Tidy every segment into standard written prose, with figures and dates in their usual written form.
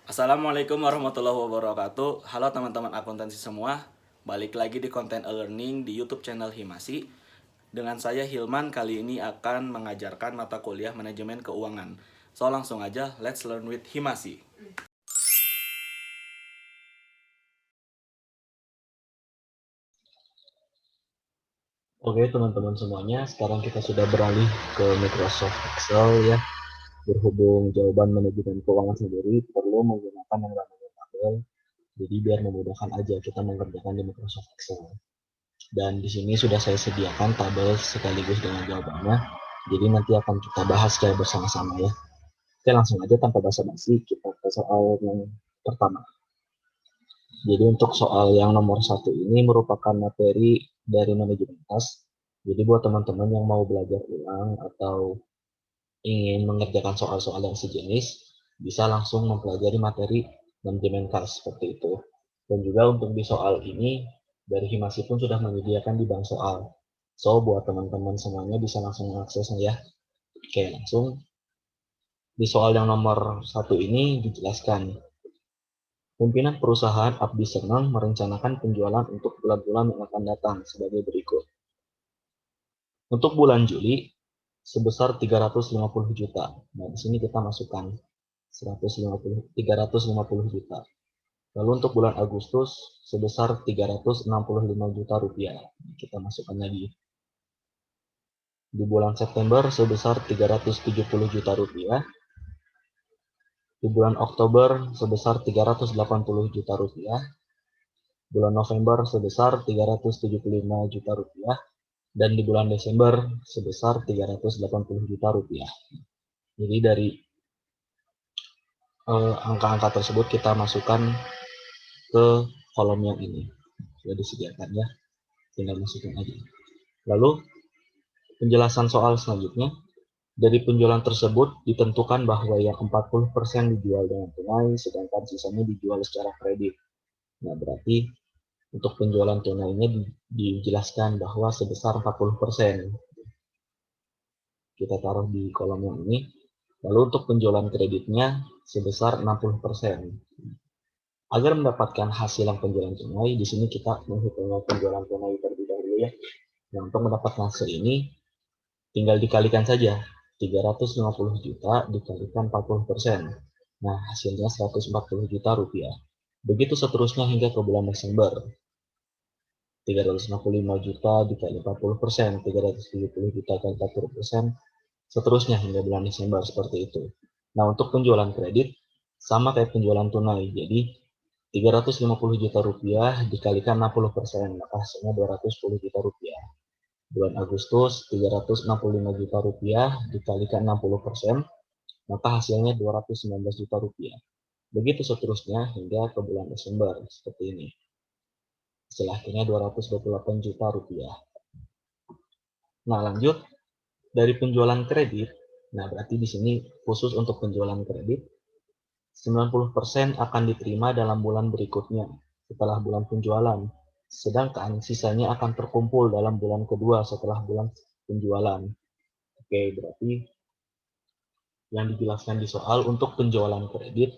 Assalamualaikum warahmatullahi wabarakatuh. Halo teman-teman akuntansi semua. Balik lagi di konten e-learning di YouTube channel Himasi. Dengan saya Hilman kali ini akan mengajarkan mata kuliah manajemen keuangan. So langsung aja, let's learn with Himasi. Oke teman-teman semuanya, sekarang kita sudah beralih ke Microsoft Excel ya. Berhubung jawaban manajemen keuangan sendiri perlu menggunakan yang namanya tabel, jadi biar memudahkan aja kita mengerjakan di Microsoft Excel. Dan di sini sudah saya sediakan tabel sekaligus dengan jawabannya, jadi nanti akan kita bahas secara bersama-sama ya. Oke langsung aja tanpa basa-basi kita ke soal yang pertama. Jadi untuk soal yang nomor satu ini merupakan materi dari manajemen kas. Jadi buat teman-teman yang mau belajar ulang atau ingin mengerjakan soal-soal yang sejenis, bisa langsung mempelajari materi manajemen kas seperti itu. Dan juga untuk di soal ini, dari Himasi pun sudah menyediakan di bank soal. So, buat teman-teman semuanya bisa langsung mengaksesnya ya. Oke, langsung. Di soal yang nomor satu ini dijelaskan, pimpinan perusahaan Abdi Senang merencanakan penjualan untuk bulan-bulan yang akan datang sebagai berikut. Untuk bulan Juli sebesar 350 juta. Nah, di sini kita masukkan 350 juta. Lalu untuk bulan Agustus sebesar 365 juta rupiah. Kita masukkan lagi. Di bulan September sebesar 370 juta rupiah. Di bulan Oktober sebesar 380 juta rupiah. Bulan November sebesar 375 juta rupiah. Dan di bulan Desember sebesar 380 juta rupiah. Jadi dari angka-angka tersebut kita masukkan ke kolom yang ini. Sudah disediakan ya, tinggal masukin aja. Lalu penjelasan soal selanjutnya, dari penjualan tersebut ditentukan bahwa yang 40% dijual dengan tunai, sedangkan sisanya dijual secara kredit. Nah, berarti untuk penjualan tunainya dijelaskan bahwa sebesar 40%. Kita taruh di kolom yang ini. Lalu untuk penjualan kreditnya sebesar 60%. Agar mendapatkan hasil yang penjualan tunai, di sini kita menghitung penjualan tunai terlebih dahulu ya. Nah, untuk mendapatkan hasil ini, tinggal dikalikan saja. 350 juta dikalikan 40%. Nah, hasilnya 140 juta rupiah. Begitu seterusnya hingga ke bulan Desember. 365 juta dikali 40%, 370 juta kali 40%, seterusnya hingga bulan Desember seperti itu. Nah, untuk penjualan kredit sama kayak penjualan tunai. Jadi 350 juta rupiah dikalikan 60%, maka hasilnya 210 juta rupiah. Bulan Agustus 365 juta rupiah dikalikan 60%, maka hasilnya 219 juta rupiah. Begitu seterusnya hingga ke bulan Desember seperti ini. Hasil akhirnya 228 juta rupiah. Nah, lanjut dari penjualan kredit. Nah, berarti di sini khusus untuk penjualan kredit 90% akan diterima dalam bulan berikutnya setelah bulan penjualan. Sedangkan sisanya akan terkumpul dalam bulan kedua setelah bulan penjualan. Oke, berarti yang dijelaskan di soal untuk penjualan kredit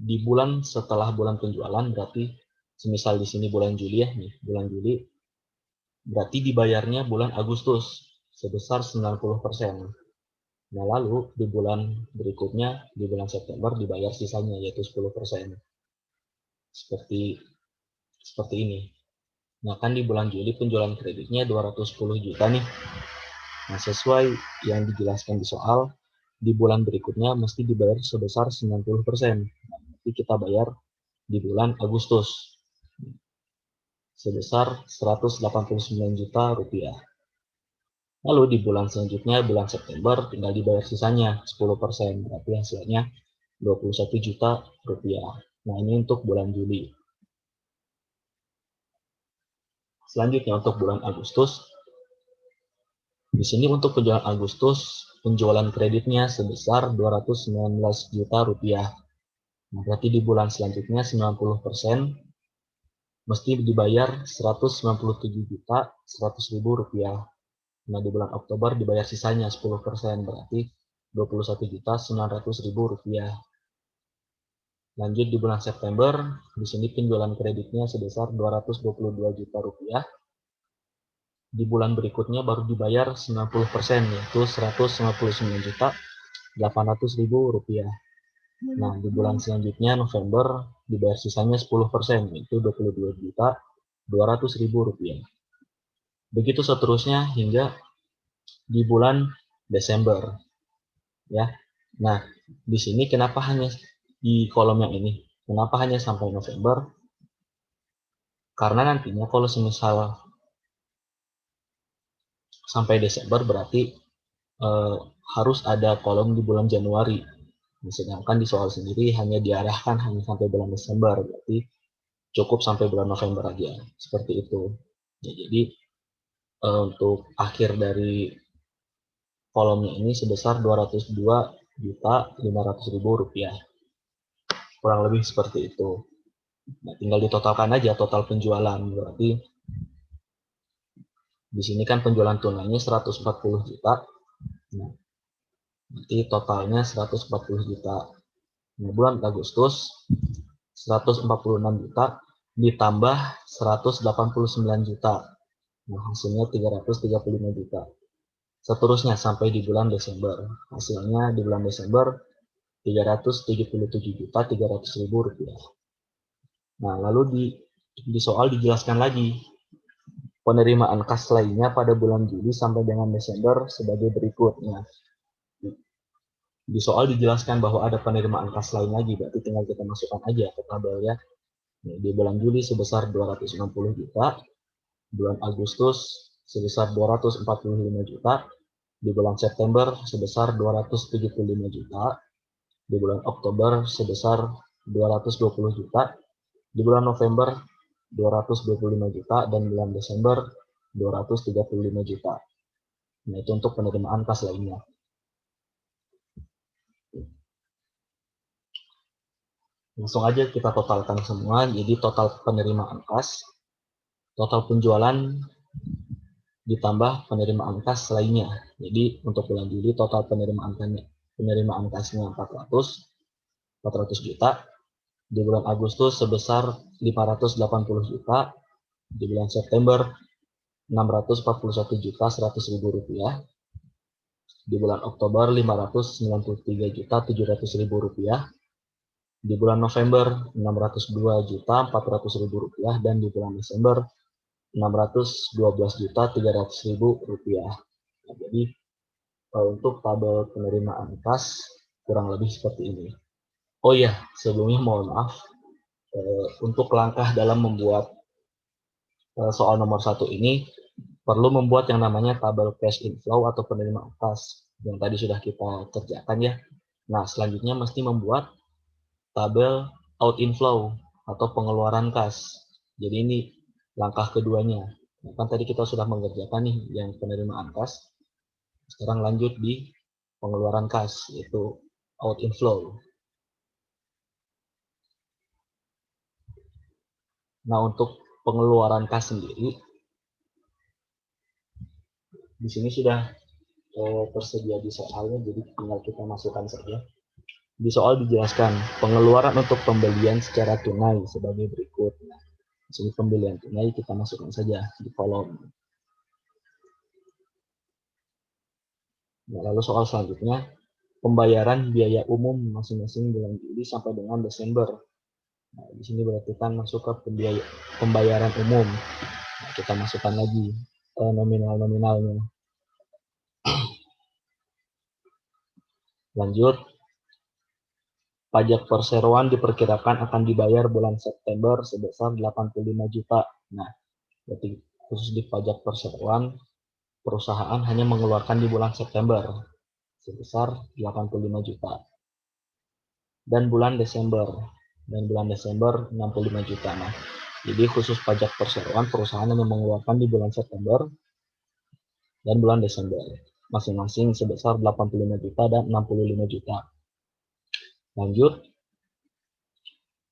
di bulan setelah bulan penjualan berarti semisal di sini bulan Juli ya nih, bulan Juli berarti dibayarnya bulan Agustus sebesar 90%. Nah, lalu di bulan berikutnya di bulan September dibayar sisanya yaitu 10%. Seperti seperti ini. Nah, kan di bulan Juli penjualan kreditnya 210 juta nih. Nah, sesuai yang dijelaskan di soal, di bulan berikutnya mesti dibayar sebesar 90%. Nah, nanti kita bayar di bulan Agustus sebesar 189 juta rupiah. Lalu di bulan selanjutnya, bulan September, tinggal dibayar sisanya 10%, berarti hasilnya 21 juta rupiah. Nah, ini untuk bulan Juli. Selanjutnya untuk bulan Agustus, di sini untuk penjualan Agustus, penjualan kreditnya sebesar 219 juta rupiah. Nah, berarti di bulan selanjutnya 90% mesti dibayar 197 juta 100 ribu rupiah. Nah, di bulan Oktober dibayar sisanya 10%, berarti 21 juta 900 ribu rupiah. Lanjut di bulan September, di sini penjualan kreditnya sebesar 222 juta rupiah. Di bulan berikutnya baru dibayar 90%, yaitu 159 juta 800 ribu rupiah. Nah, di bulan selanjutnya November dibayar sisanya 10%, yaitu 22 juta 200 ribu rupiah. Begitu seterusnya hingga di bulan Desember, ya. Nah, di sini kenapa hanya di kolom yang ini? Kenapa hanya sampai November? Karena nantinya kalau semisal sampai Desember berarti harus ada kolom di bulan Januari. Sedangkan di soal sendiri hanya diarahkan hanya sampai bulan Desember, berarti cukup sampai bulan November aja. Seperti itu. Ya, jadi untuk akhir dari kolomnya ini sebesar 202 juta 500 ribu rupiah. Kurang lebih seperti itu. Nah, tinggal ditotalkan aja total penjualan. Berarti di sini kan penjualan tunainya 140 juta. Nah, berarti totalnya 140 juta. Nah, bulan Agustus 146 juta ditambah 189 juta. Nah, hasilnya 335 juta. Seterusnya sampai di bulan Desember. Hasilnya di bulan Desember 377 juta 300 ribu rupiah. Nah, lalu di soal dijelaskan lagi penerimaan kas lainnya pada bulan Juli sampai dengan Desember sebagai berikut. Nah, di soal dijelaskan bahwa ada penerimaan kas lain lagi, berarti tinggal kita masukkan aja ke tabelnya. Nah, di bulan Juli sebesar 260 juta, bulan Agustus sebesar 245 juta, di bulan September sebesar 275 juta, di bulan Oktober sebesar 220 juta, di bulan November 225 juta, dan bulan Desember 235 juta. Nah, itu untuk penerimaan kas lainnya. Langsung aja kita totalkan semua, jadi total penerimaan kas, total penjualan ditambah penerimaan kas lainnya. Jadi untuk bulan Juli total penerimaan kasnya 400 juta, di bulan Agustus sebesar 580 juta, di bulan September 641 juta 100 ribu rupiah, di bulan Oktober 593 juta 700 ribu rupiah, di bulan November 602 juta 400 ribu rupiah, dan di bulan Desember 612 juta 300 ribu rupiah. Nah, jadi untuk tabel penerimaan kas kurang lebih seperti ini. Oh iya, sebelumnya mohon maaf, untuk langkah dalam membuat soal nomor 1 ini perlu membuat yang namanya tabel cash inflow atau penerimaan kas yang tadi sudah kita kerjakan ya. Nah, selanjutnya mesti membuat tabel out inflow atau pengeluaran kas. Jadi ini langkah keduanya. Nah, kan tadi kita sudah mengerjakan nih yang penerimaan kas. Sekarang lanjut di pengeluaran kas, yaitu out inflow. Nah, untuk pengeluaran kas sendiri, di sini sudah tersedia di soalnya, jadi tinggal kita masukkan saja. Di soal dijelaskan pengeluaran untuk pembelian secara tunai sebagai berikut. Nah, di sini pembelian tunai kita masukkan saja di kolom. Nah, lalu soal selanjutnya, pembayaran biaya umum masing-masing bulan Juli sampai dengan Desember. Nah, di sini berarti kan masuk ke pembayaran umum. Nah, kita masukkan lagi nominal-nominalnya. Lanjut, pajak perseroan diperkirakan akan dibayar bulan September sebesar 85 juta. Nah, berarti khusus di pajak perseroan, perusahaan hanya mengeluarkan di bulan September sebesar 85 juta. Dan bulan Desember 65 juta. Nah, jadi khusus pajak perseroan perusahaan hanya mengeluarkan di bulan September dan bulan Desember masing-masing sebesar 85 juta dan 65 juta. Lanjut,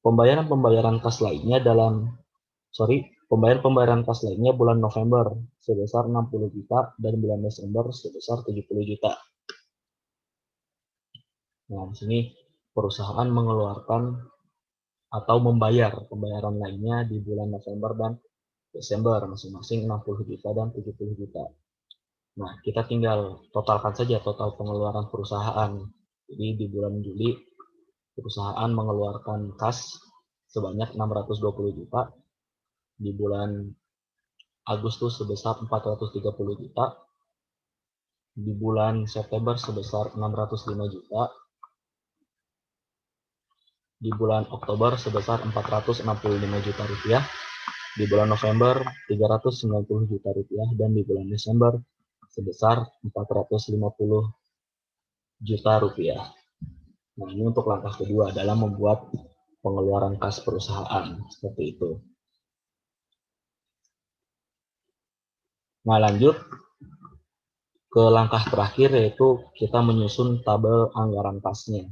pembayaran kas lainnya pembayaran kas lainnya bulan November sebesar 60 juta dan bulan Desember sebesar 70 juta. Nah, di sini perusahaan mengeluarkan atau membayar pembayaran lainnya di bulan November dan Desember masing-masing 60 juta dan 70 juta. Nah, kita tinggal totalkan saja total pengeluaran perusahaan. Jadi di bulan Juli perusahaan mengeluarkan kas sebanyak 620 juta, di bulan Agustus sebesar 430 juta, di bulan September sebesar 605 juta, di bulan Oktober sebesar 465 juta rupiah, di bulan November 390 juta rupiah, dan di bulan Desember sebesar 450 juta rupiah. Nah, ini untuk langkah kedua dalam membuat pengeluaran kas perusahaan seperti itu. Nah, lanjut ke langkah terakhir, yaitu kita menyusun tabel anggaran kasnya.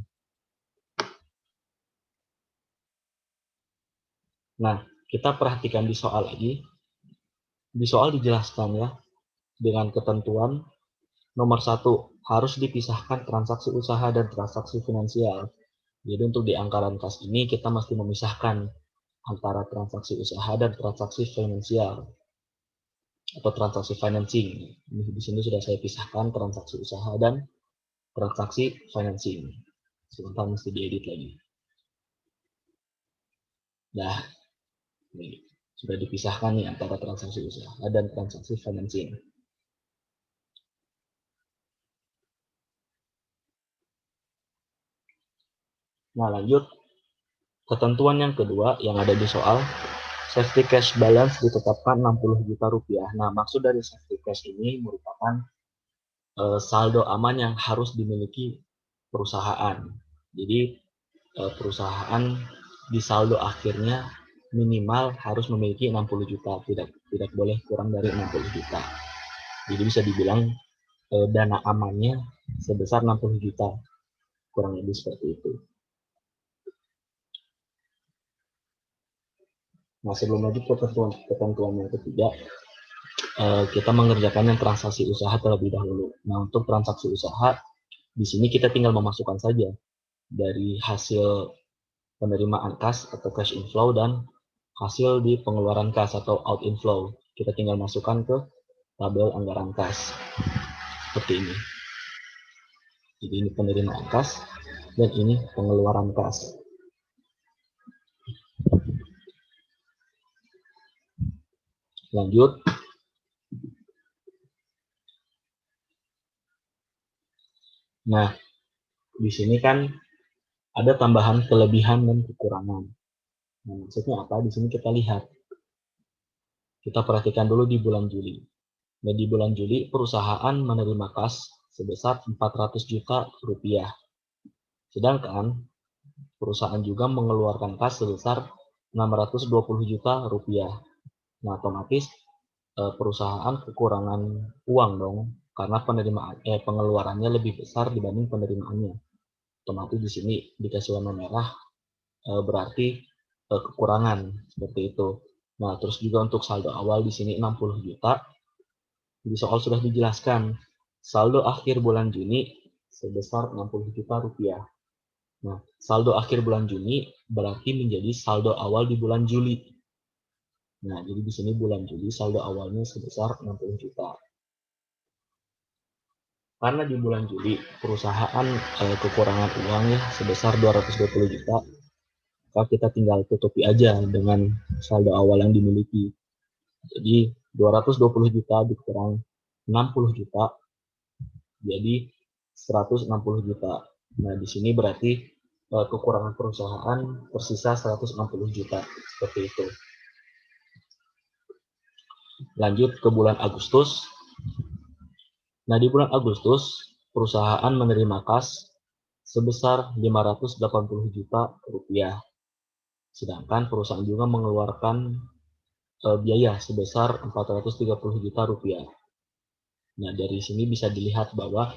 Nah, kita perhatikan di soal lagi. Di soal dijelaskan ya, dengan ketentuan nomor 1, harus dipisahkan transaksi usaha dan transaksi finansial. Jadi untuk di anggaran kas ini kita mesti memisahkan antara transaksi usaha dan transaksi finansial atau transaksi financing. Di sini sudah saya pisahkan transaksi usaha dan transaksi financing. Sebentar mesti diedit lagi. Nah, ini sudah dipisahkan nih antara transaksi usaha dan transaksi financing. Nah, lanjut ketentuan yang kedua yang ada di soal, safety cash balance ditetapkan 60 juta rupiah. Nah, maksud dari safety cash ini merupakan saldo aman yang harus dimiliki perusahaan. Jadi perusahaan di saldo akhirnya minimal harus memiliki 60 juta, tidak boleh kurang dari 60 juta. Jadi bisa dibilang dana amannya sebesar 60 juta, kurang lebih seperti itu. Nah, sebelum lanjut ke ketentuan yang ketiga, kita mengerjakan yang transaksi usaha terlebih dahulu. Nah, untuk transaksi usaha, di sini kita tinggal memasukkan saja dari hasil penerimaan kas atau cash inflow dan hasil di pengeluaran kas atau out inflow. Kita tinggal masukkan ke tabel anggaran kas. Seperti ini. Jadi ini penerimaan kas dan ini pengeluaran kas. Lanjut. Nah, di sini kan ada tambahan kelebihan dan kekurangan. Nah, maksudnya apa? Di sini kita lihat. Kita perhatikan dulu di bulan Juli. Nah, di bulan Juli perusahaan menerima kas sebesar 400 juta rupiah. Sedangkan perusahaan juga mengeluarkan kas sebesar 620 juta rupiah. Nah, otomatis perusahaan kekurangan uang dong, karena pengeluarannya lebih besar dibanding penerimaannya. Otomatis di sini dikasih warna merah, berarti kekurangan seperti itu. Nah, terus juga untuk saldo awal di sini 60 juta. Di soal sudah dijelaskan saldo akhir bulan Juni sebesar 60 juta rupiah. Nah, saldo akhir bulan Juni berarti menjadi saldo awal di bulan Juli. Nah, jadi di sini bulan Juli saldo awalnya sebesar 60 juta. Karena di bulan Juli perusahaan kekurangan uang ya sebesar 220 juta, maka kita tinggal tutupi aja dengan saldo awal yang dimiliki. Jadi 220 juta dikurang 60 juta jadi 160 juta. Nah, di sini berarti kekurangan perusahaan tersisa 160 juta seperti itu. Lanjut ke bulan Agustus. Nah, di bulan Agustus perusahaan menerima kas sebesar 580 juta rupiah. Sedangkan perusahaan juga mengeluarkan biaya sebesar 430 juta rupiah. Nah, dari sini bisa dilihat bahwa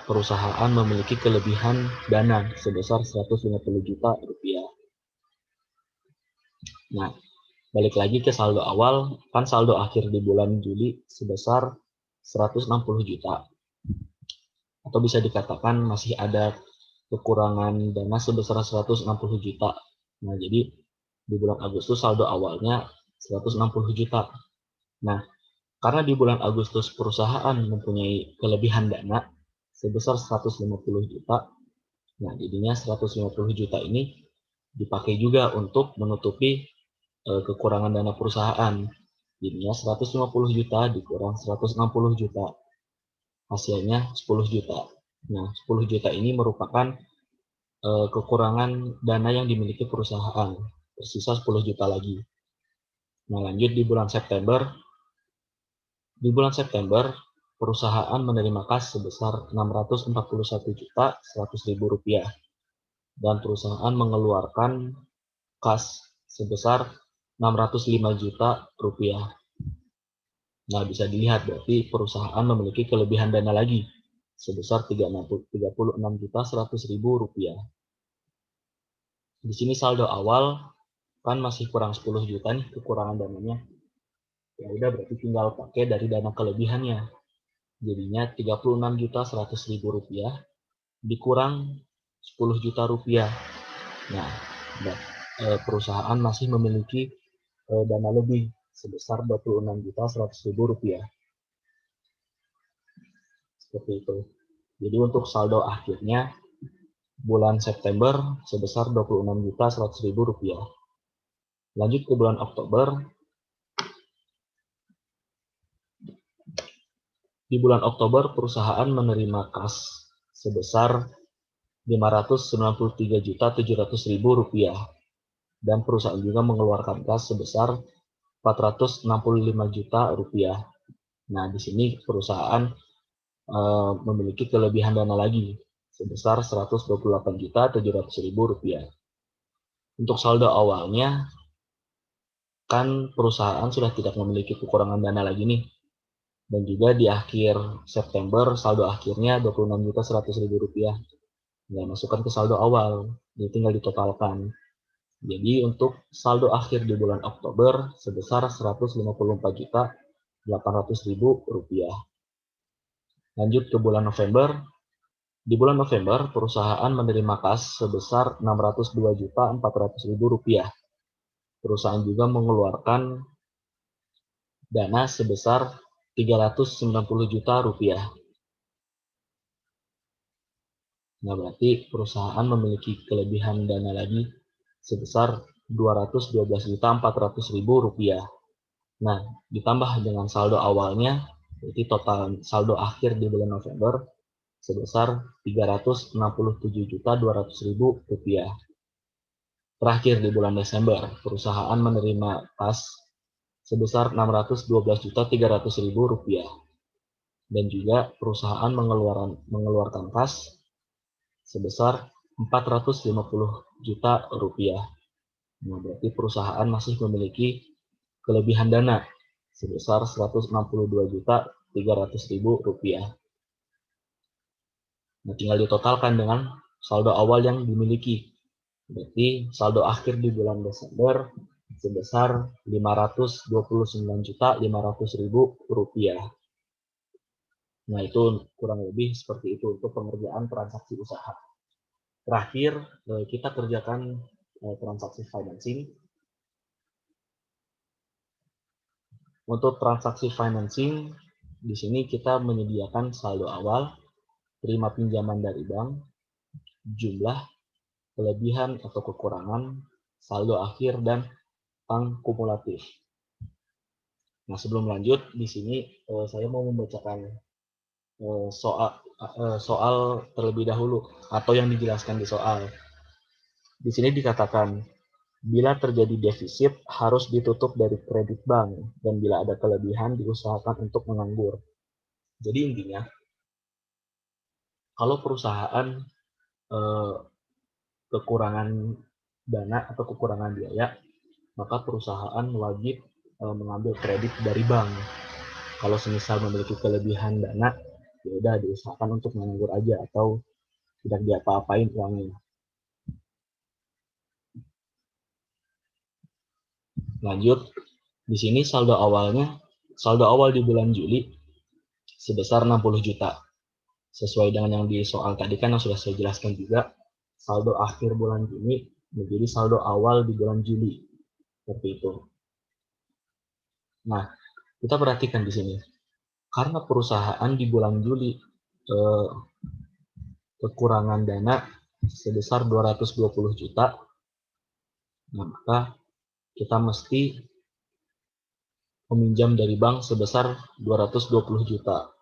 perusahaan memiliki kelebihan dana sebesar 150 juta rupiah. Nah, balik lagi ke saldo awal, kan saldo akhir di bulan Juli sebesar 160 juta. Atau bisa dikatakan masih ada kekurangan dana sebesar 160 juta Nah, jadi di bulan Agustus saldo awalnya 160 juta. Nah, karena di bulan Agustus perusahaan mempunyai kelebihan dana sebesar 150 juta, nah jadinya 150 juta ini dipakai juga untuk menutupi kekurangan dana perusahaan. Jadinya 150 juta dikurang 160 juta, hasilnya 10 juta. Nah, 10 juta ini merupakan kekurangan dana yang dimiliki perusahaan, tersisa 10 juta lagi. Nah, lanjut di bulan September. Di bulan September, perusahaan menerima kas sebesar 641 juta 100 ribu rupiah dan perusahaan mengeluarkan kas sebesar 605 juta rupiah. Nah, bisa dilihat berarti perusahaan memiliki kelebihan dana lagi sebesar 36 juta 100 ribu rupiah. Di sini saldo awal kan masih kurang 10 juta nih kekurangan dananya. Ya udah berarti tinggal pakai dari dana kelebihannya. Jadinya 36 juta 100 ribu rupiah dikurang 10 juta rupiah. Nah, perusahaan masih memiliki dana lebih sebesar 26 juta 100 ribu rupiah. Seperti itu. Jadi untuk saldo akhirnya bulan September sebesar 26 juta 100 ribu rupiah. Lanjut ke bulan Oktober. Di bulan Oktober perusahaan menerima kas sebesar 593 juta 700 ribu rupiah dan perusahaan juga mengeluarkan kas sebesar 465 juta rupiah. Nah, di sini perusahaan memiliki kelebihan dana lagi sebesar 128 juta 700 ribu rupiah. Untuk saldo awalnya kan perusahaan sudah tidak memiliki kekurangan dana lagi nih. Dan juga di akhir September saldo akhirnya 26 juta 100 ribu rupiah. Nggak masukkan ke saldo awal, jadi tinggal ditotalkan. Jadi untuk saldo akhir di bulan Oktober sebesar 154 juta 800 ribu rupiah. Lanjut ke bulan November. Di bulan November perusahaan menerima kas sebesar 602 juta 400 ribu rupiah. Perusahaan juga mengeluarkan dana sebesar 390 juta rupiah. Nah, berarti perusahaan memiliki kelebihan dana lagi sebesar 212 juta 400 ribu rupiah. Nah, ditambah dengan saldo awalnya, berarti total saldo akhir di bulan November sebesar 367 juta 200 ribu rupiah. Terakhir di bulan Desember, perusahaan menerima kas sebesar 612 juta 300 ribu rupiah. Dan juga perusahaan mengeluarkan kas sebesar 450 juta rupiah. Nah, berarti perusahaan masih memiliki kelebihan dana sebesar 162 juta 300 ribu rupiah. Nah, tinggal ditotalkan dengan saldo awal yang dimiliki. Berarti saldo akhir di bulan Desember sebesar 529 juta 500 ribu rupiah. Nah, itu kurang lebih seperti itu untuk pengerjaan transaksi usaha. Terakhir, kita kerjakan transaksi financing. Untuk transaksi financing, di sini kita menyediakan saldo awal, terima pinjaman dari bank, jumlah, kelebihan atau kekurangan, saldo akhir, dan bank kumulatif. Nah, sebelum lanjut, di sini saya mau membacakan soal terlebih dahulu atau yang dijelaskan di soal. Di sini dikatakan bila terjadi defisit harus ditutup dari kredit bank dan bila ada kelebihan diusahakan untuk menganggur. Jadi intinya kalau perusahaan kekurangan dana atau kekurangan biaya, maka perusahaan wajib mengambil kredit dari bank. Kalau semisal memiliki kelebihan dana, ya udah diusahakan untuk menganggur aja atau tidak diapa-apain uangnya. Lanjut, di sini saldo awal di bulan Juli sebesar 60 juta. Sesuai dengan yang di soal tadi kan yang sudah saya jelaskan juga, saldo akhir bulan Juni menjadi saldo awal di bulan Juli. Seperti itu. Nah, kita perhatikan di sini. Karena perusahaan di bulan Juli kekurangan dana sebesar 220 juta, maka kita mesti meminjam dari bank sebesar 220 juta.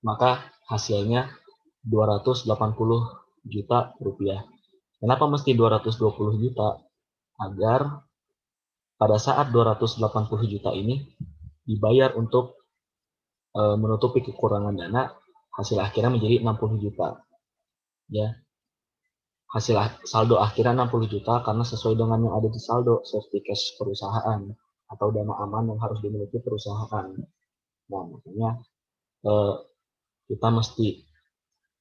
Maka hasilnya 280 juta rupiah. Kenapa mesti 220 juta? Agar pada saat 280 juta ini dibayar untuk menutupi kekurangan dana, hasil akhirnya menjadi 60 juta. Ya. Saldo akhirnya 60 juta karena sesuai dengan yang ada di saldo safety cash perusahaan atau dana aman yang harus dimiliki perusahaan. Nah, makanya kita mesti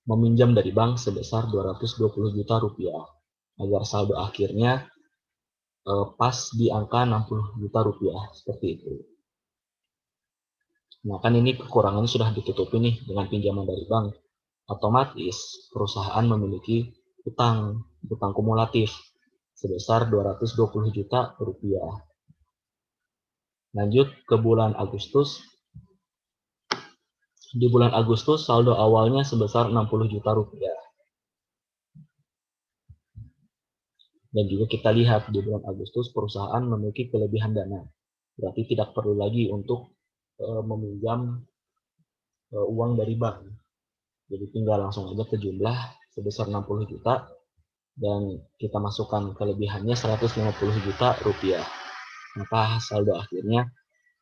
meminjam dari bank sebesar 220 juta rupiah agar saldo akhirnya pas di angka 60 juta rupiah, seperti itu. Nah, kan ini kekurangannya sudah ditutupi nih dengan pinjaman dari bank. Otomatis perusahaan memiliki utang kumulatif sebesar 220 juta rupiah. Lanjut ke bulan Agustus. Di bulan Agustus saldo awalnya sebesar 60 juta rupiah. Dan juga kita lihat di bulan Agustus perusahaan memiliki kelebihan dana. Berarti tidak perlu lagi untuk meminjam uang dari bank. Jadi tinggal langsung aja ke jumlah sebesar 60 juta dan kita masukkan kelebihannya 150 juta rupiah. Maka saldo akhirnya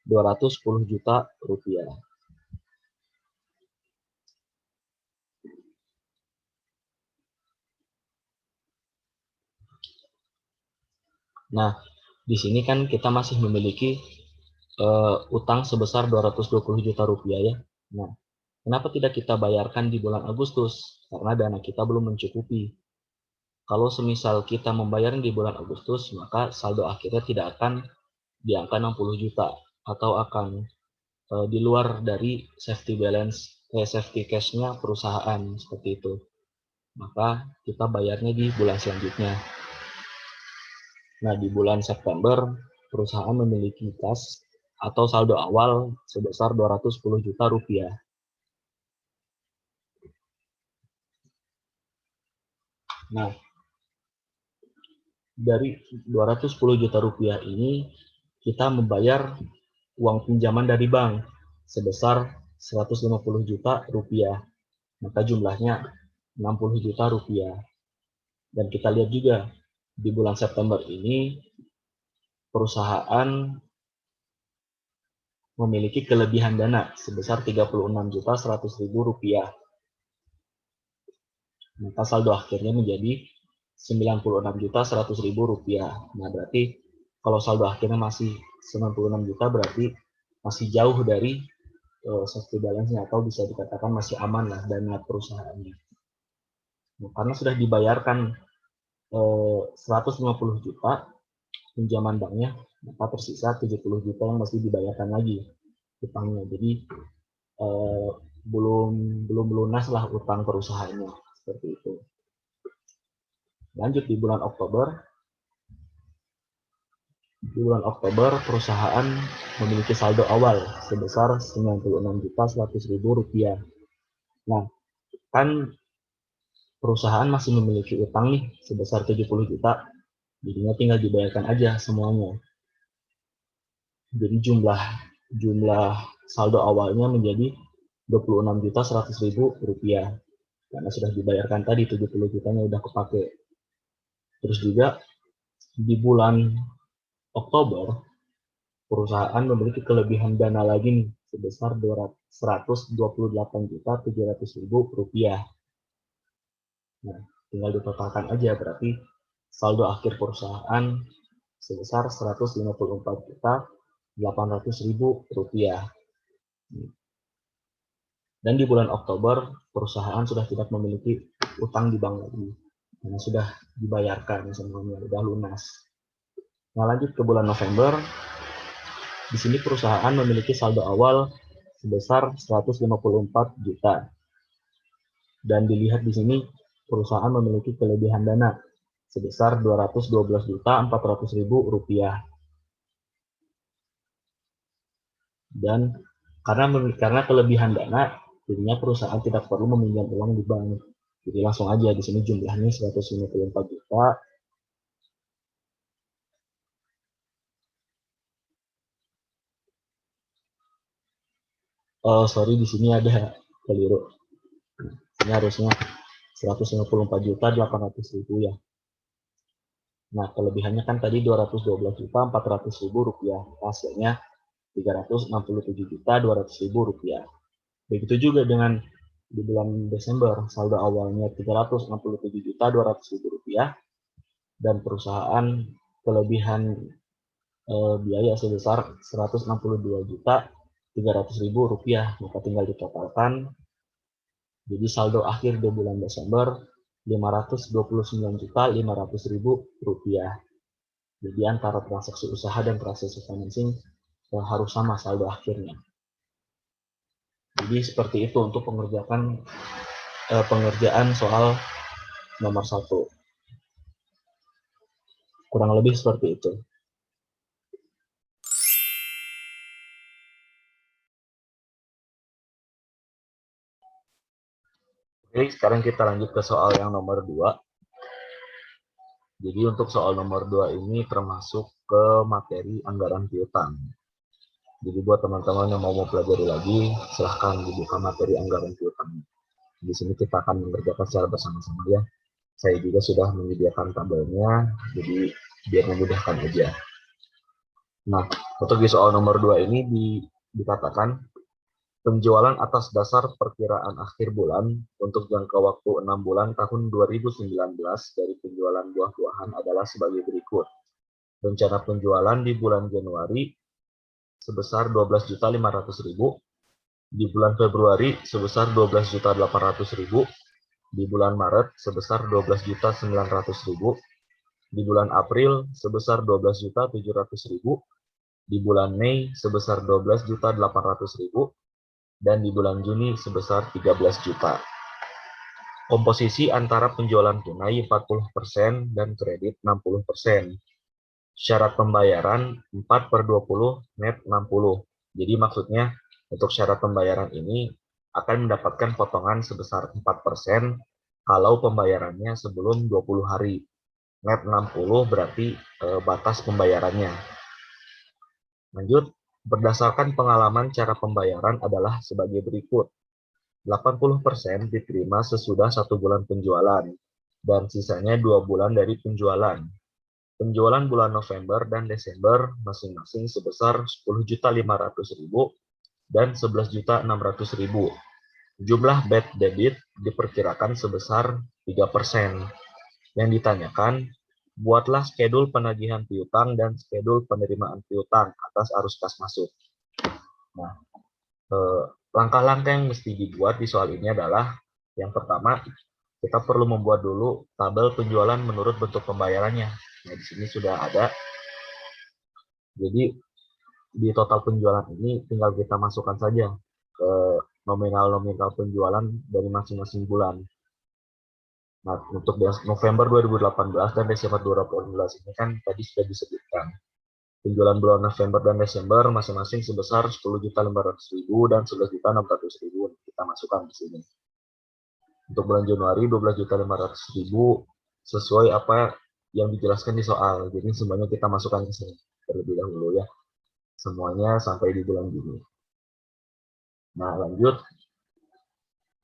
210 juta rupiah. Nah, di sini kan kita masih memiliki utang sebesar 220 juta rupiah ya. Nah, kenapa tidak kita bayarkan di bulan Agustus? Karena dana kita belum mencukupi. Kalau semisal kita membayar di bulan Agustus, maka saldo akhirnya tidak akan di angka 60 juta atau akan di luar dari safety cash-nya perusahaan, seperti itu. Maka kita bayarnya di bulan selanjutnya. Nah, di bulan September perusahaan memiliki kas atau saldo awal sebesar 210 juta rupiah. Nah, dari 210 juta rupiah ini kita membayar uang pinjaman dari bank sebesar 150 juta rupiah. Maka jumlahnya 60 juta rupiah. Dan kita lihat juga di bulan September ini perusahaan memiliki kelebihan dana sebesar 36.100.000 rupiah. Maka saldo akhirnya menjadi 96.100.000 rupiah. Nah, berarti kalau saldo akhirnya masih 96 juta berarti masih jauh dari safety balance-nya atau bisa dikatakan masih aman lah dana perusahaannya. Nah, karena sudah dibayarkan 150 juta pinjaman banknya, maka tersisa 70 juta yang masih dibayarkan lagi utangnya. Jadi belum lunas lah utang perusahaannya, seperti itu. Lanjut di bulan Oktober. Di bulan Oktober perusahaan memiliki saldo awal sebesar 96.100.000 rupiah. Nah, kan perusahaan masih memiliki utang nih sebesar 70 juta. Jadinya tinggal dibayarkan aja semuanya. Jadi jumlah saldo awalnya menjadi 26.100.000 rupiah. Karena sudah dibayarkan tadi 70 jutanya udah kepake. Terus juga di bulan Oktober perusahaan memiliki kelebihan dana lagi nih sebesar 128.700.000 rupiah. Nah, tinggal ditotalkan aja berarti saldo akhir perusahaan sebesar 154.800.000 rupiah. Dan di bulan Oktober perusahaan sudah tidak memiliki utang di bank lagi karena sudah dibayarkan semuanya, sudah lunas. Nah, lanjut ke bulan November. Di sini perusahaan memiliki saldo awal sebesar 154 juta. Dan dilihat di sini perusahaan memiliki kelebihan dana sebesar Rp212.400.000. Dan karena kelebihan dana, jadinya perusahaan tidak perlu meminjam uang di bank. Jadi langsung aja di sini jumlahnya 154 juta. Oh, sorry, di sini ada keliru. Ini harusnya 154.800.000 ya. Nah, kelebihannya kan tadi Rp212.400.000, hasilnya Rp367.200.000. Begitu juga dengan di bulan Desember, saldo awalnya Rp367.200.000 dan perusahaan kelebihan biaya sebesar Rp162.300.000, maka tinggal ditotalkan. Jadi saldo akhir di bulan Desember Rp529.500.000. Jadi antara transaksi usaha dan transaksi financing harus sama saldo akhirnya. Jadi seperti itu untuk pengerjaan soal nomor 1. Kurang lebih seperti itu. Oke, sekarang kita lanjut ke soal yang nomor 2. Jadi untuk soal nomor 2 ini termasuk ke materi anggaran piutang. Jadi buat teman-teman yang mau mempelajari lagi, silahkan dibuka materi anggaran piutang. Di sini kita akan mengerjakan secara bersama-sama ya. Saya juga sudah menyediakan tabelnya, jadi biar memudahkan aja. Nah, untuk di soal nomor 2 ini dikatakan penjualan atas dasar perkiraan akhir bulan untuk jangka waktu 6 bulan tahun 2019 dari penjualan buah-buahan adalah sebagai berikut. Rencana penjualan di bulan Januari sebesar Rp12.500.000, di bulan Februari sebesar Rp12.800.000, di bulan Maret sebesar Rp12.900.000, di bulan April sebesar Rp12.700.000, di bulan Mei sebesar Rp12.800.000, dan di bulan Juni sebesar 13 juta. Komposisi antara penjualan tunai 40% dan kredit 60%. Syarat pembayaran 4/20 net 60. Jadi maksudnya untuk syarat pembayaran ini akan mendapatkan potongan sebesar 4% kalau pembayarannya sebelum 20 hari. Net 60 berarti batas pembayarannya. Lanjut, berdasarkan pengalaman cara pembayaran adalah sebagai berikut. 80% diterima sesudah 1 bulan penjualan, dan sisanya 2 bulan dari penjualan. Penjualan bulan November dan Desember masing-masing sebesar Rp10.500.000 dan Rp11.600.000. Jumlah bad debit diperkirakan sebesar 3%. Yang ditanyakan, buatlah skedul penagihan piutang dan skedul penerimaan piutang atas arus kas masuk. Nah, langkah-langkah yang mesti dibuat di soal ini adalah yang pertama, kita perlu membuat dulu tabel penjualan menurut bentuk pembayarannya. Nah, di sini sudah ada. Jadi di total penjualan ini tinggal kita masukkan saja ke nominal-nominal penjualan dari masing-masing bulan. Nah, untuk November 2018 dan Desember 2018 ini kan tadi sudah disebutkan. Penjualan bulan November dan Desember masing-masing sebesar Rp10.500.000 dan Rp11.600.000. Kita masukkan di sini. Untuk bulan Januari Rp12.500.000 sesuai apa yang dijelaskan di soal. Jadi semuanya kita masukkan ke sini terlebih dahulu ya. Semuanya sampai di bulan Juni. Nah, lanjut.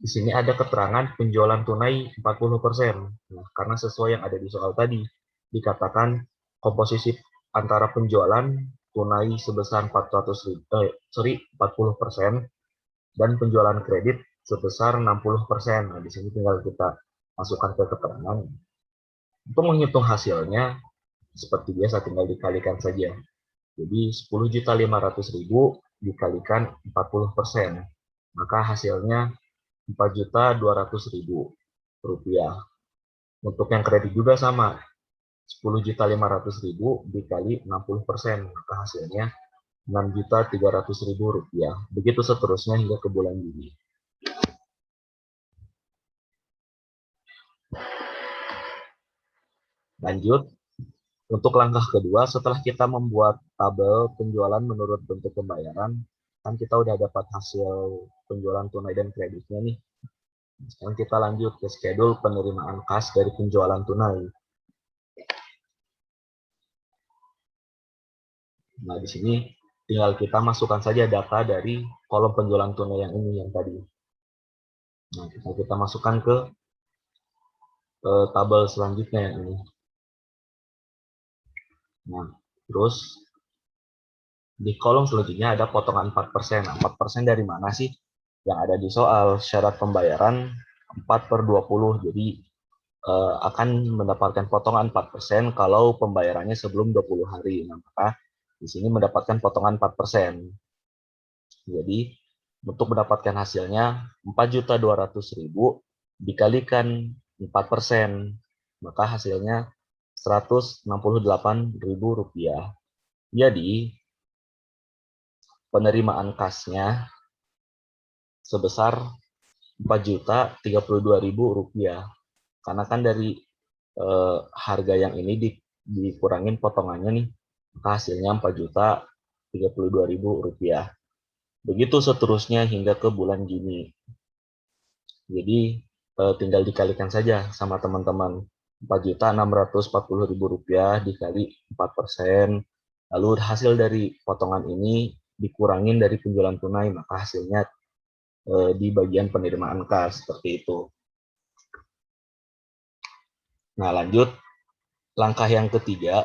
Di sini ada keterangan penjualan tunai 40%. Nah, karena sesuai yang ada di soal tadi, dikatakan komposisi antara penjualan tunai sebesar 40% dan penjualan kredit sebesar 60%. Nah, di sini tinggal kita masukkan ke keterangan. Untuk menghitung hasilnya, seperti biasa tinggal dikalikan saja. Jadi 10.500.000 dikalikan 40%, maka hasilnya Rp4.200.000. Untuk yang kredit juga sama, 10.500.000 dikali 60%, maka hasilnya Rp6.300.000. Begitu seterusnya hingga ke bulan Juni. Lanjut, untuk langkah kedua, setelah kita membuat tabel penjualan menurut bentuk pembayaran, kan kita udah dapat hasil penjualan tunai dan kreditnya nih. Sekarang kita lanjut ke schedule penerimaan kas dari penjualan tunai. Nah, di sini tinggal kita masukkan saja data dari kolom penjualan tunai yang ini yang tadi. Nah, kita masukkan ke tabel selanjutnya yang ini. Nah, terus di kolom selanjutnya ada potongan 4%. Nah, 4% dari mana sih? Yang ada di soal syarat pembayaran 4/20. Jadi akan mendapatkan potongan 4% kalau pembayarannya sebelum 20 hari. Nah, maka di sini mendapatkan potongan 4%. Jadi untuk mendapatkan hasilnya 4.200.000 dikalikan 4%, maka hasilnya Rp168.000. Jadi penerimaan kasnya sebesar Rp4.032.000, karena kan dari harga yang ini dikurangin potongannya nih, maka hasilnya Rp4.032.000. Begitu seterusnya hingga ke bulan Juni. Jadi tinggal dikalikan saja sama teman-teman. Rp4.640.000 dikali 4%. Lalu hasil dari potongan ini dikurangin dari penjualan tunai, maka hasilnya di bagian penerimaan kas, seperti itu. Nah, lanjut langkah yang ketiga,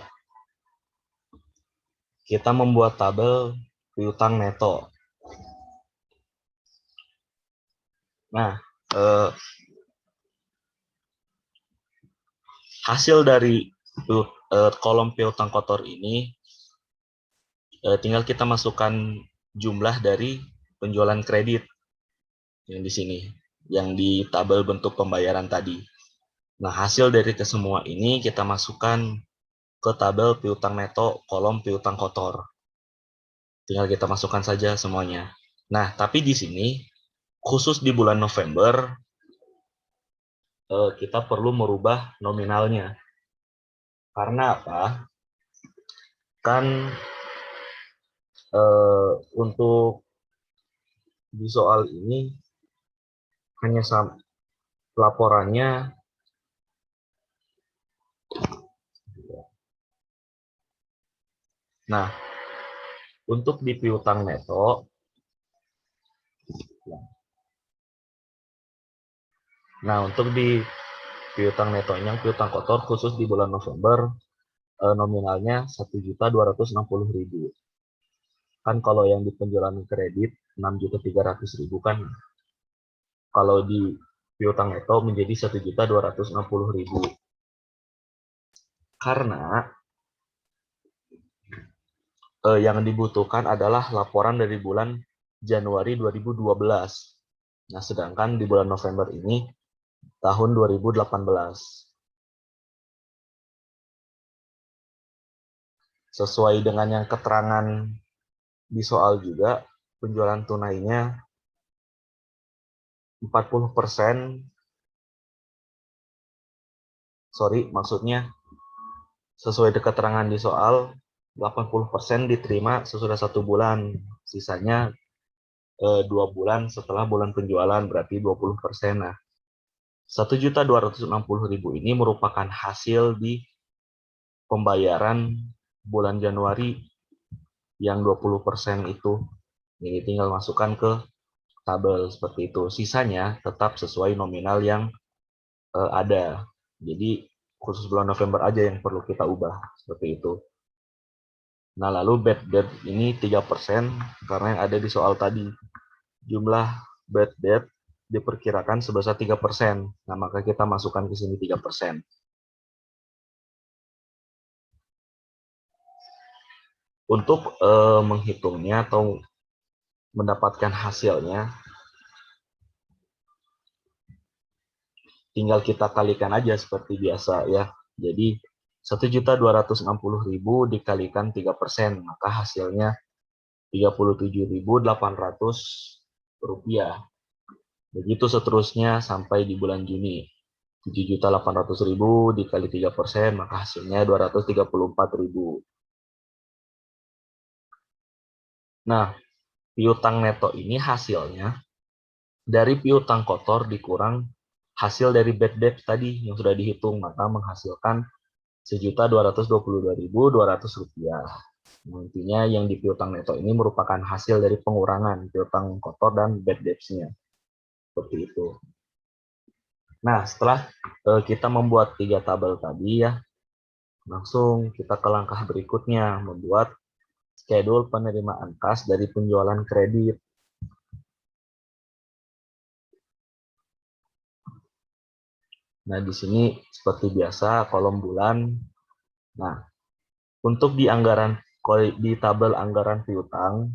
kita membuat tabel piutang neto. Nah, hasil dari kolom piutang kotor ini tinggal kita masukkan jumlah dari penjualan kredit yang di sini, yang di tabel bentuk pembayaran tadi. Nah, hasil dari kesemua ini kita masukkan ke tabel piutang neto kolom piutang kotor. Tinggal kita masukkan saja semuanya. Nah, tapi di sini khusus di bulan November kita perlu merubah nominalnya. Karena apa? Kan untuk di soal ini hanya laporannya nah, untuk di piutang neto, untuk di piutang netonya, piutang kotor khusus di bulan November, nominalnya Rp1.260.000. Kan kalau yang di penjualan kredit Rp6.300.000 kan, kalau di piutang neto menjadi Rp1.260.000. Karena yang dibutuhkan adalah laporan dari bulan Januari 2012. Nah, sedangkan di bulan November ini tahun 2018. Sesuai dengan yang keterangan di soal juga, penjualan tunainya 40%, maksudnya sesuai keterangan di soal 80% diterima sesudah 1 bulan, sisanya 2 bulan setelah bulan penjualan, berarti 20%. Nah, Rp1.260.000 ini merupakan hasil di pembayaran bulan Januari yang 20% itu. Ini tinggal masukkan ke tabel seperti itu. Sisanya tetap sesuai nominal yang ada. Jadi khusus bulan November aja yang perlu kita ubah seperti itu. Nah, lalu bad debt ini 3% karena yang ada di soal tadi. Jumlah bad debt diperkirakan sebesar 3%. Nah, maka kita masukkan ke sini 3%. Untuk menghitungnya atau mendapatkan hasilnya, tinggal kita kalikan aja seperti biasa ya. Jadi Rp1.260.000 dikalikan 3%, maka hasilnya Rp37.800. Begitu seterusnya sampai di bulan Juni. 7.800.000 dikali 3%, maka hasilnya 234.000. Nah, piutang neto ini hasilnya dari piutang kotor dikurang hasil dari bad debt tadi yang sudah dihitung, maka menghasilkan 1.222.200 rupiah. Intinya yang di piutang neto ini merupakan hasil dari pengurangan piutang kotor dan bad debts-nya. Seperti itu. Nah, setelah kita membuat 3 tabel tadi ya, langsung kita ke langkah berikutnya, membuat schedule penerimaan kas dari penjualan kredit. Nah, di sini seperti biasa kolom bulan. Nah, untuk di tabel anggaran piutang,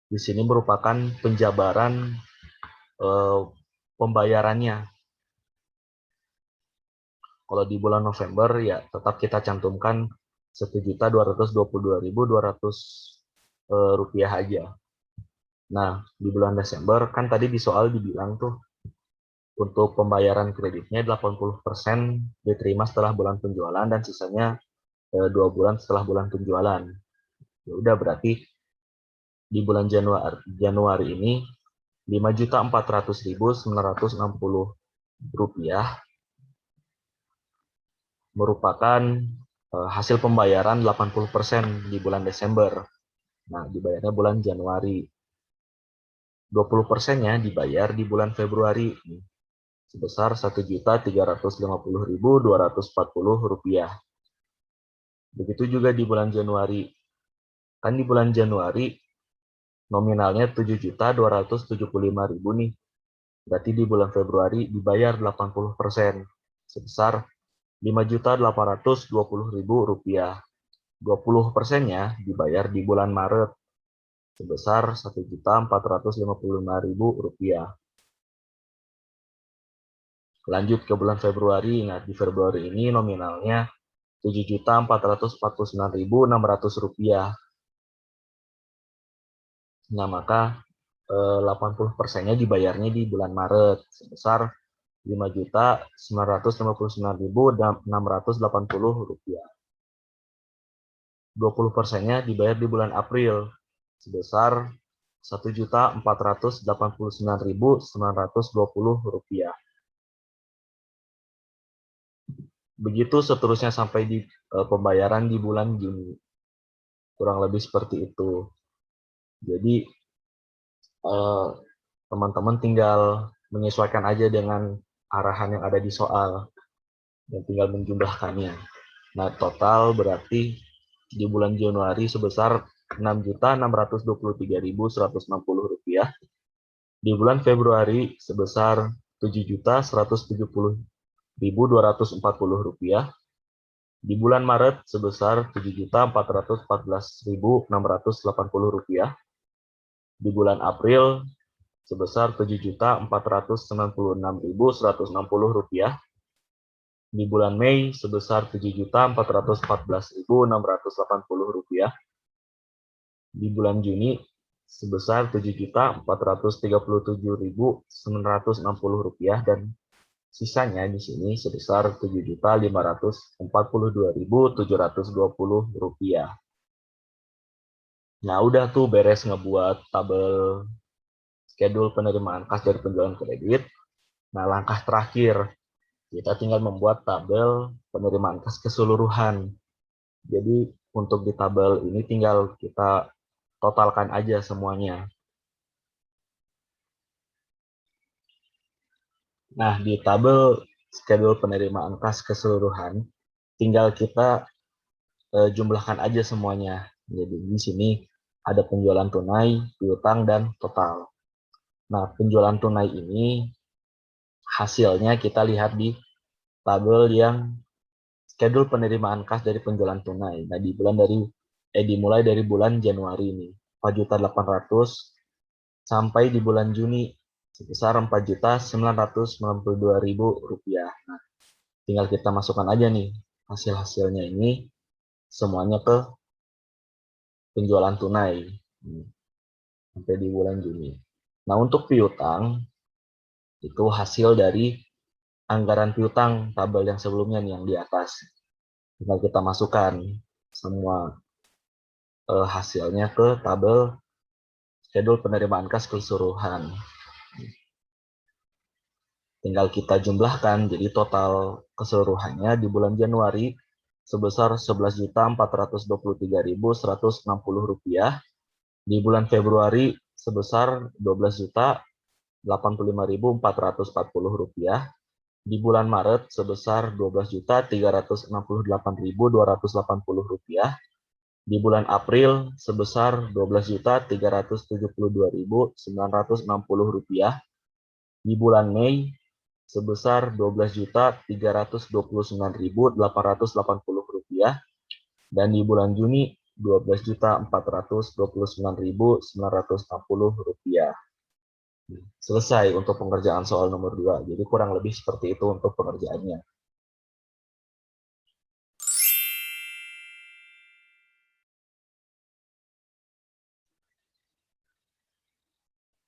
di sini merupakan penjabaran pembayarannya. Kalau di bulan November ya tetap kita cantumkan 1.222.200 rupiah aja. Nah, di bulan Desember kan tadi di soal dibilang tuh untuk pembayaran kreditnya 80% diterima setelah bulan penjualan dan sisanya 2 bulan setelah bulan penjualan. Ya udah berarti di bulan Januari ini 5.400.960 rupiah merupakan hasil pembayaran 80% di bulan Desember. Nah, dibayarnya bulan Januari. 20%-nya dibayar di bulan Februari sebesar 1.350.240 rupiah. Begitu juga di bulan Januari. Kan di bulan Januari nominalnya 7.275.000 nih. Berarti di bulan Februari dibayar 80% sebesar 5.820.000 rupiah. 20%-nya dibayar di bulan Maret sebesar 1.455.000 rupiah. Lanjut ke bulan Februari. Nah, di Februari ini nominalnya 7.449.600 rupiah. Nah, maka 80%-nya dibayarnya di bulan Maret sebesar 5.959.680 rupiah. 20%-nya dibayar di bulan April sebesar 1.489.920 rupiah. Begitu seterusnya sampai di pembayaran di bulan Juni. Kurang lebih seperti itu. Jadi teman-teman tinggal menyesuaikan aja dengan arahan yang ada di soal dan tinggal menjumlahkannya. Nah, total berarti di bulan Januari sebesar 6.623.160 rupiah. Di bulan Februari sebesar 7.170.240 rupiah. Di bulan Maret sebesar 7.414.680 rupiah. Di bulan April sebesar 7.496.160 rupiah. Di bulan Mei sebesar 7.414.680 rupiah. Di bulan Juni sebesar 7.437.960 rupiah dan sisanya di sini sebesar 7.542.720 rupiah. Nah, udah tuh beres ngebuat tabel schedule penerimaan kas dari penjualan kredit. Nah, langkah terakhir kita tinggal membuat tabel penerimaan kas keseluruhan. Jadi untuk di tabel ini tinggal kita totalkan aja semuanya. Nah, di tabel schedule penerimaan kas keseluruhan tinggal kita jumlahkan aja semuanya. Jadi di sini ada penjualan tunai, piutang, dan total. Nah, penjualan tunai ini hasilnya kita lihat di tabel yang schedule penerimaan kas dari penjualan tunai. Nah, dimulai dari bulan Januari ini 4.800.000 sampai di bulan Juni sebesar 4.992.000 rupiah. Nah, tinggal kita masukkan aja nih hasil-hasilnya ini semuanya ke penjualan tunai sampai di bulan Juni. Nah, untuk piutang itu hasil dari anggaran piutang tabel yang sebelumnya nih yang di atas. Tinggal kita masukkan semua hasilnya ke tabel schedule penerimaan kas keseluruhan. Tinggal kita jumlahkan, jadi total keseluruhannya di bulan Januari sebesar Rp11.423.160. Di bulan Februari sebesar Rp12.085.440. Di bulan Maret sebesar Rp12.368.280. Di bulan April sebesar Rp12.372.960. Di bulan Mei sebesar Rp12.329.880. Dan di bulan Juni Rp12.429.960. Selesai untuk pengerjaan soal nomor 2. Jadi kurang lebih seperti itu untuk pengerjaannya.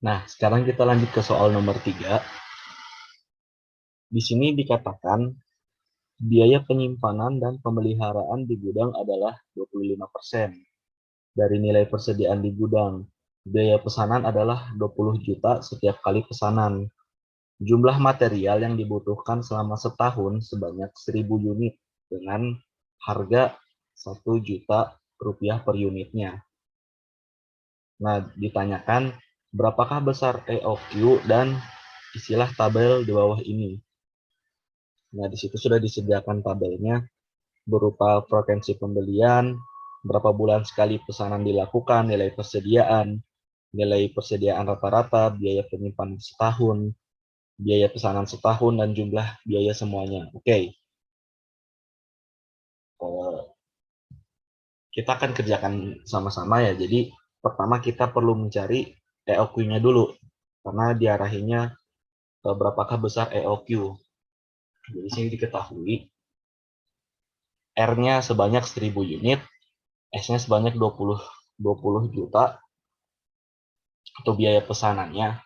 Nah, sekarang kita lanjut ke soal nomor 3. Di sini dikatakan biaya penyimpanan dan pemeliharaan di gudang adalah 25% dari nilai persediaan di gudang. Biaya pesanan adalah 20 juta setiap kali pesanan. Jumlah material yang dibutuhkan selama setahun sebanyak 1000 unit dengan harga 1 juta rupiah per unitnya. Nah, ditanyakan berapakah besar EOQ dan isilah tabel di bawah ini. Nah, di situ sudah disediakan tabelnya berupa frekuensi pembelian, berapa bulan sekali pesanan dilakukan, nilai persediaan rata-rata, biaya penyimpanan setahun, biaya pesanan setahun, dan jumlah biaya semuanya. Oke. Kita akan kerjakan sama-sama ya. Jadi pertama kita perlu mencari EOQ-nya dulu, karena diarahinnya berapakah besar EOQ. Jadi sini diketahui R-nya sebanyak 1000 unit, S-nya sebanyak 20 juta atau biaya pesanannya.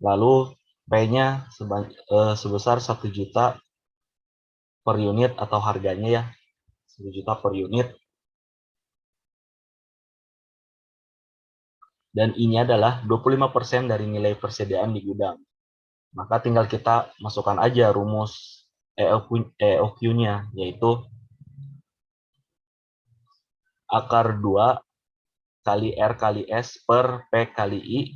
Lalu P-nya sebesar 1 juta per unit atau harganya ya 1 juta per unit. Dan ini adalah 25% dari nilai persediaan di gudang. Maka tinggal kita masukkan aja rumus EOQ-nya, yaitu akar 2 kali R kali S per P kali I.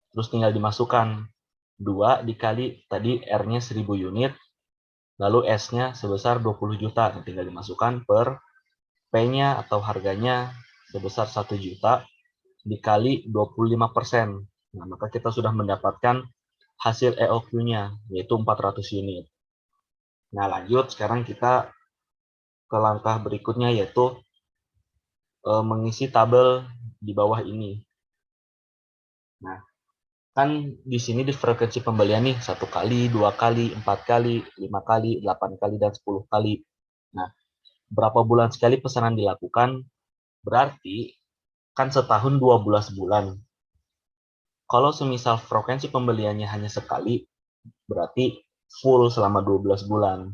Terus tinggal dimasukkan 2 dikali tadi R-nya 1000 unit, lalu S-nya sebesar 20 juta. Tinggal dimasukkan per P-nya atau harganya sebesar 1 juta dikali 25%. Nah, maka kita sudah mendapatkan hasil EOQ-nya, yaitu 400 unit. Nah, lanjut sekarang kita ke langkah berikutnya, yaitu mengisi tabel di bawah ini. Nah, kan di sini di frekuensi pembelian nih 1 kali, 2 kali, 4 kali, 5 kali, 8 kali, dan 10 kali. Nah, berapa bulan sekali pesanan dilakukan? Berarti kan setahun 12 bulan. Kalau semisal frekuensi pembeliannya hanya sekali, berarti full selama 12 bulan.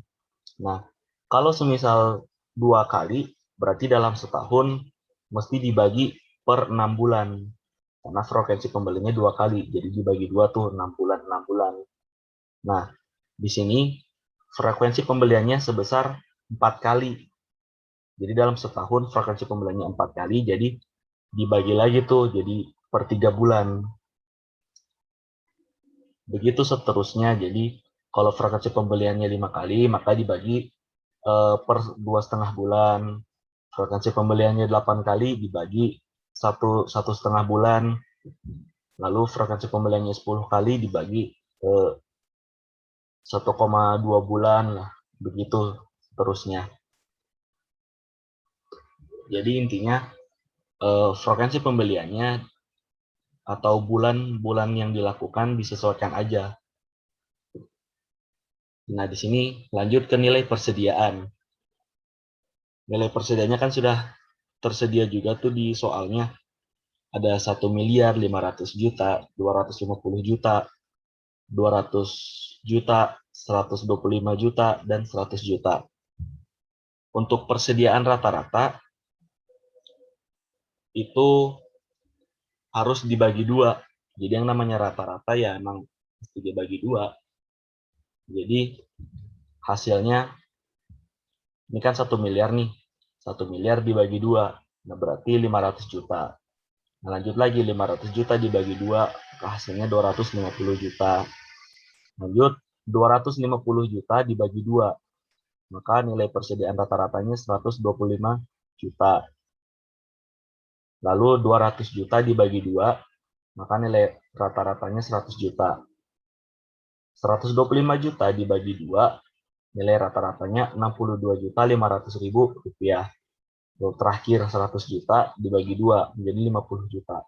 Nah, kalau semisal 2 kali, berarti dalam setahun mesti dibagi per 6 bulan. Karena frekuensi pembeliannya 2 kali, jadi dibagi 2 tuh 6 bulan, 6 bulan. Nah, di sini frekuensi pembeliannya sebesar 4 kali. Jadi dalam setahun frekuensi pembeliannya 4 kali, jadi dibagi lagi tuh jadi per 3 bulan. Begitu seterusnya, jadi kalau frekuensi pembeliannya 5 kali, maka dibagi per 2,5 bulan. Frekuensi pembeliannya 8 kali dibagi 1,5 bulan. Lalu frekuensi pembeliannya 10 kali dibagi 1,2 bulan lah, begitu seterusnya. Jadi intinya frekuensi pembeliannya atau bulan-bulan yang dilakukan disesuaikan aja. Nah, di sini lanjut ke nilai persediaan. Nilai persediaannya kan sudah tersedia juga tuh di soalnya. Ada 1.500.000.000, 250 juta, 200 juta, 125 juta, dan 100 juta. Untuk persediaan rata-rata itu harus dibagi dua. Jadi yang namanya rata-rata ya emang mesti dibagi dua. Jadi hasilnya ini kan 1 miliar nih. 1 miliar dibagi dua. Nah berarti 500 juta. Nah lanjut lagi 500 juta dibagi dua. Hasilnya 250 juta. Lanjut 250 juta dibagi dua. Maka nilai persediaan rata-ratanya 125 juta. Lalu 200 juta dibagi dua. Maka nilai rata-ratanya 100 juta. 125 juta dibagi dua, nilai rata-ratanya 62.500.000 rupiah. Lalu terakhir 100 juta dibagi dua menjadi 50 juta.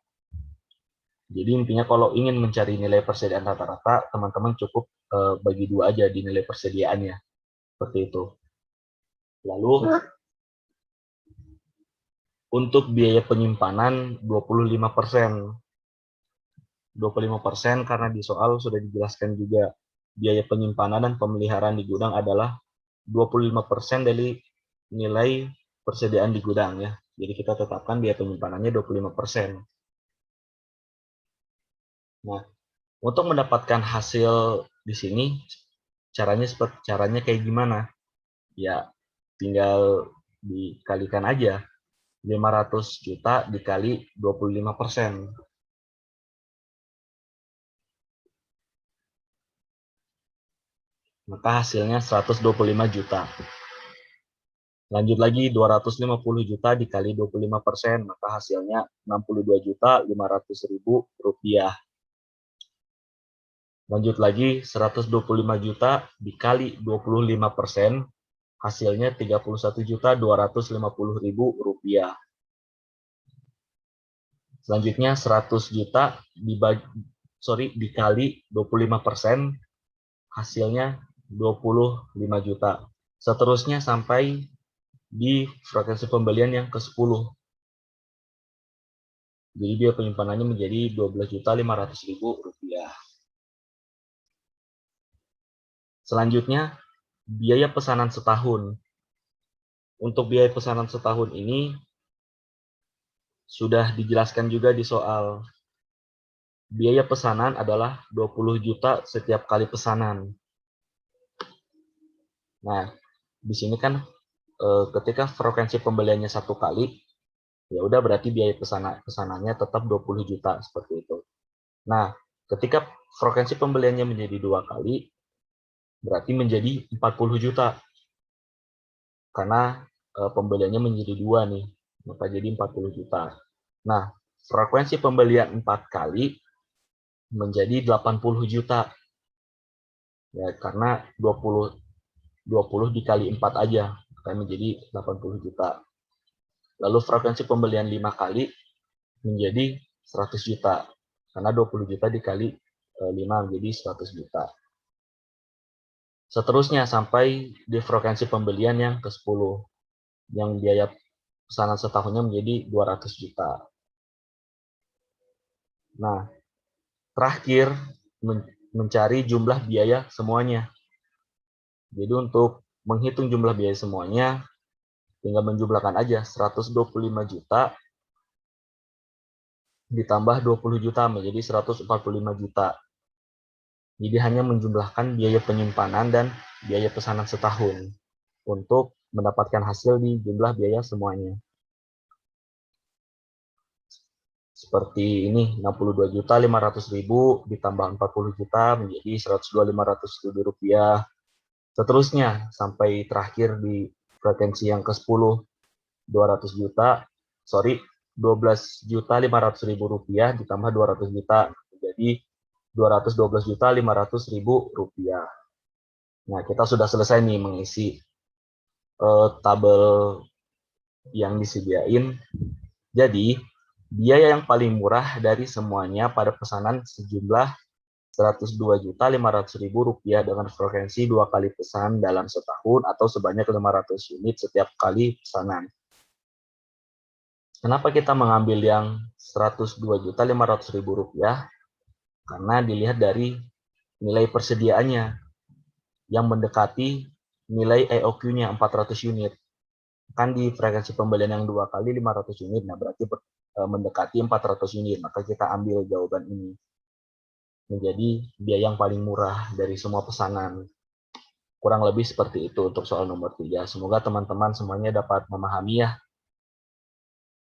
Jadi intinya kalau ingin mencari nilai persediaan rata-rata, teman-teman cukup bagi dua aja di nilai persediaannya. Seperti itu. Lalu untuk biaya penyimpanan 25%. 25% karena di soal sudah dijelaskan juga biaya penyimpanan dan pemeliharaan di gudang adalah 25% dari nilai persediaan di gudang ya. Jadi kita tetapkan biaya penyimpanannya 25%. Nah, untuk mendapatkan hasil di sini caranya kayak gimana? Ya, tinggal dikalikan aja. 500 juta dikali 25%. Maka hasilnya 125 juta. Lanjut lagi 250 juta dikali 25%, maka hasilnya 62.500.000 rupiah. Lanjut lagi 125 juta dikali 25%, hasilnya 31.250.000 rupiah. Selanjutnya 100 juta dikali 25%, hasilnya 25 juta. Seterusnya sampai di frekuensi pembelian yang ke-10. Jadi biaya penyimpanannya menjadi 12.500.000 rupiah. Selanjutnya, biaya pesanan setahun. Untuk biaya pesanan setahun ini sudah dijelaskan juga di soal. Biaya pesanan adalah 20 juta setiap kali pesanan. Nah, di sini kan ketika frekuensi pembeliannya satu kali, ya udah berarti biaya pesanannya tetap 20 juta seperti itu. Nah, ketika frekuensi pembeliannya menjadi 2 kali, berarti menjadi 40 juta. Karena pembeliannya menjadi 2 nih, maka jadi 40 juta. Nah, frekuensi pembelian 4 kali menjadi 80 juta. Ya, karena 20 dikali 4 aja, akan menjadi 80 juta. Lalu frekuensi pembelian 5 kali menjadi 100 juta. Karena 20 juta dikali 5 menjadi 100 juta. Seterusnya sampai di frekuensi pembelian yang ke-10. Yang biaya pesanan setahunnya menjadi 200 juta. Nah, terakhir mencari jumlah biaya semuanya. Jadi untuk menghitung jumlah biaya semuanya, tinggal menjumlahkan aja 125 juta ditambah 20 juta menjadi 145 juta. Jadi hanya menjumlahkan biaya penyimpanan dan biaya pesanan setahun untuk mendapatkan hasil di jumlah biaya semuanya. Seperti ini 62.500.000 ditambah 40 juta menjadi 102.500.000 rupiah. Seterusnya sampai terakhir di frekuensi yang ke-10 12.500.000 rupiah ditambah 200 juta menjadi 212.500.000 rupiah. Nah, kita sudah selesai nih mengisi tabel yang disediain. Jadi, biaya yang paling murah dari semuanya pada pesanan sejumlah 102.500.000 rupiah dengan frekuensi 2 kali pesanan dalam setahun atau sebanyak 500 unit setiap kali pesanan. Kenapa kita mengambil yang 102.500.000 rupiah? Karena dilihat dari nilai persediaannya yang mendekati nilai EOQ-nya 400 unit. Kan di frekuensi pembelian yang 2 kali 500 unit, nah berarti mendekati 400 unit, maka kita ambil jawaban ini. Menjadi biaya yang paling murah dari semua pesanan. Kurang lebih seperti itu untuk soal nomor 3. Semoga teman-teman semuanya dapat memahami ya